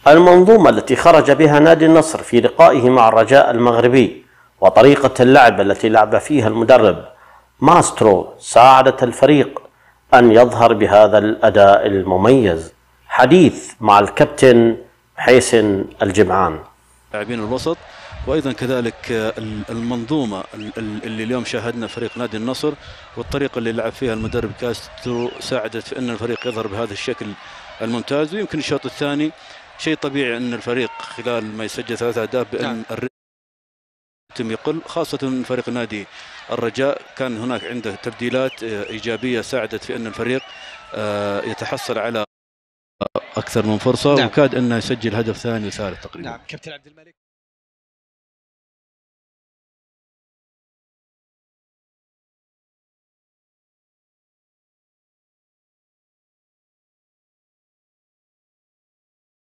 المنظومة التي خرج بها نادي النصر في لقائه مع الرجاء المغربي وطريقة اللعب التي لعب فيها المدرب ماسترو ساعدت الفريق أن يظهر بهذا الأداء المميز. حديث مع الكابتن حسين الجمعان. لاعبين الوسط وايضا كذلك المنظومه اللي اليوم شاهدنا فريق نادي النصر والطريقه اللي لعب فيها المدرب كاسترو ساعدت في ان الفريق يظهر بهذا الشكل الممتاز. ويمكن الشوط الثاني شيء طبيعي ان الفريق خلال ما يسجل 3 أهداف بان الرتم يقل، خاصه فريق نادي الرجاء كان هناك عنده تبديلات ايجابيه ساعدت في ان الفريق يتحصل على اكثر من فرصه وكاد انه يسجل هدف ثاني وثالث تقريبا. كابتن عبد الملك.